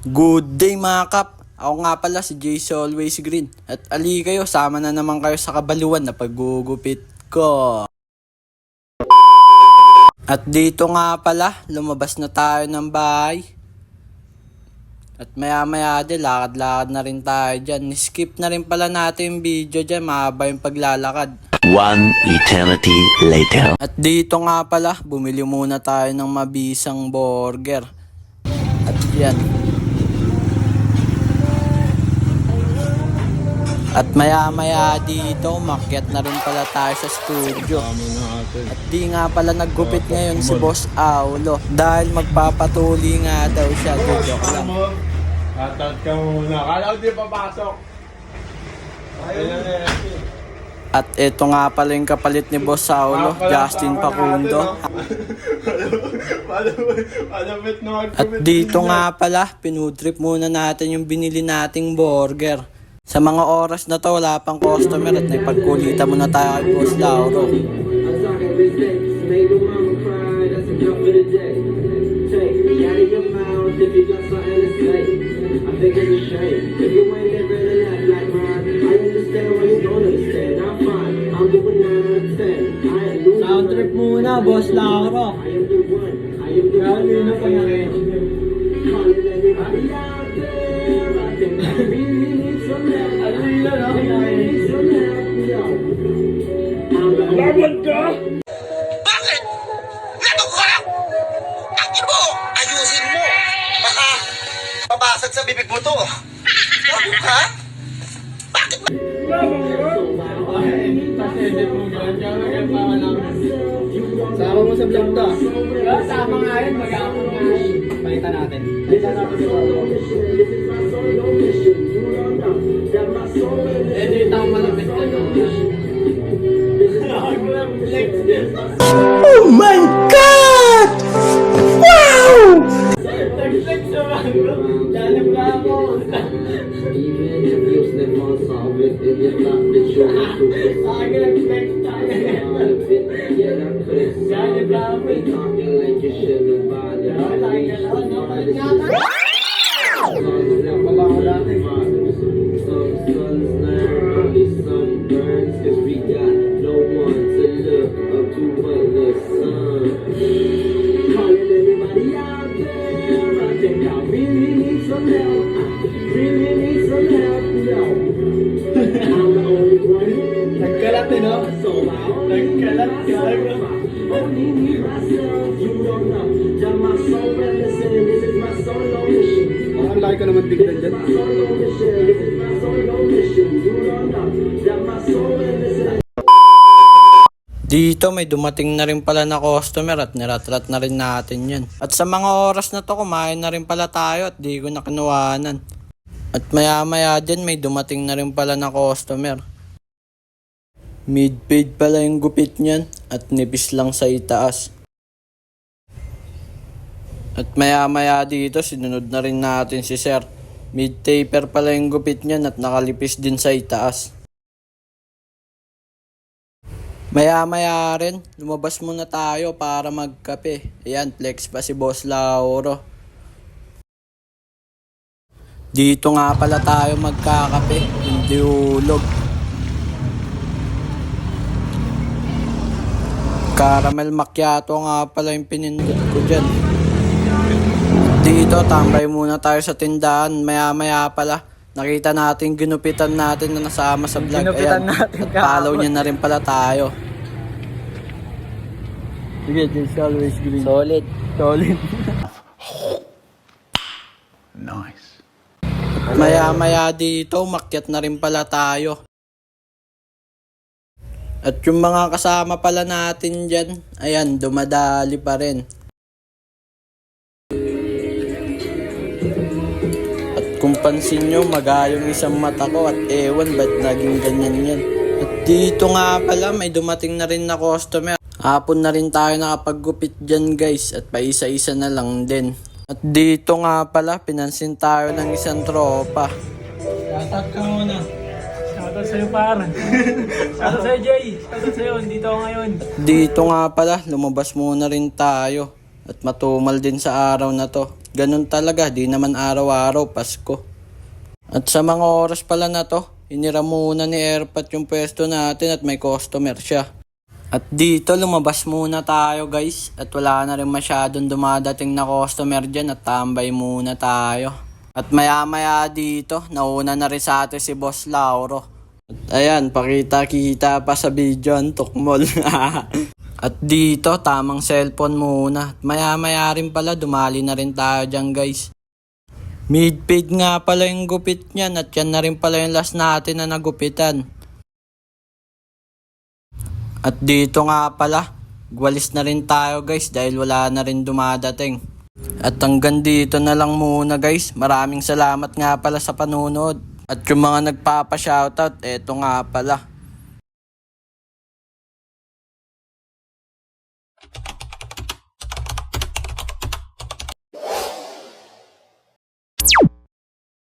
Good day mga kap! Ako nga pala si JC Always Green. At ali kayo, sama na naman kayo sa kabaluan na paggugupit ko. At dito nga pala, lumabas na tayo ng bahay. At maya maya din, lakad-lakad na rin tayo dyan. Skip na rin pala natin yung video dyan, mahaba yung paglalakad. One eternity later. At dito nga pala, bumili muna tayo ng mabisang burger. At yan. At maya-maya dito, makyat na rin pala tayo sa studio. At di nga pala naggupit ngayon si Boss Aulo dahil magpapatuli nga daw siya. Joke lang. Tatat ka muna. Kala ko di papasok. At ito nga pala yung kapalit ni Boss Aulo, Justin Facundo. At dito nga pala, pinudrip muna natin yung binili nating burger. Sa mga oras na to, wala pang customer at naipagkulitan muna tayo kay Boss Lauro. Sound trip muna, Boss Lauro. Grabe na pa yan. Laban ka! Bakit? Ladong ka lang! Akin mo! Ayusin mo! Baka babasag sa bibig mo to. Wag ka? Bakit? Sama mo sa vlog to. Sama nga yun, mag-aapon nga yun. Pakita natin. Edit ang malapit ka to. Oh my God! Wow! Nag-flex sa bago. Lalab na ako. Akin nag-flex tayo. Lalab na ako. Nagkalat eh, no? Nagkalat ka. Ang laki ka naman biglan dyan. Dito may dumating na rin pala na customer at niratrat na rin natin yan. At sa mga oras na to, kumain na rin pala tayo at di ko na kinuhanan. At maya maya din may dumating na rin pala na customer. Mid-fade pala yung gupit niyan at nipis lang sa itaas. At maya maya dito sinunod na rin natin si Sir. Mid-taper pala yung gupit niyan at nakalipis din sa itaas. Maya maya rin, lumabas muna tayo para magkape. Ayan, flex pa si Boss Lauro. Dito nga pala tayo magkakape, hindi ulog. Caramel macchiato nga pala yung pinindot ko dyan. Dito, tambay muna tayo sa tindahan. Maya maya pala, nakita natin, ginupitan natin na nasama sa vlog. Ginupitan ayan, natin at follow niya na rin pala tayo. Sige, just always green. Solid. Solid. nice. Maya maya dito, makyat na rin pala tayo. At yung mga kasama pala natin dyan, ayan, dumadali pa rin. At kung pansin nyo, magayong isang mata ko at ewan ba't naging ganyan yan. At dito nga pala, may dumating na rin na customer. Hapon na rin tayo nakapaggupit dyan guys at paisa-isa na lang din. At dito nga pala, pinansin tayo ng isang tropa. Shoutout ka muna. Shoutout sa'yo, par. Shoutout sa'yo, Jay. Shoutout sa'yo. Dito ako ngayon. Dito nga pala, lumabas muna rin tayo. At matumal din sa araw na to. ganun talaga, di naman araw-araw Pasko. At sa mga oras pala na to, hinira muna ni Airpat yung pwesto natin at may customer siya. At dito lumabas muna tayo guys at wala na rin masyadong dumadating na customer dyan at tambay muna tayo. At maya dito, nauna na rin sa atin si Boss Lauro. At ayan, pakita-kita pa sa video ang tukmol. At dito, tamang cellphone muna. At maya rin pala, dumali na rin tayo dyan guys. Mid-fade nga pala yung gupit niyan at yan na rin pala yung last natin na nagupitan. At dito nga pala, gwalis na rin tayo guys dahil wala na rin dumadating. At hanggang dito na lang muna guys. Maraming salamat nga pala sa panunod. At yung mga nagpapa-shoutout, eto nga pala.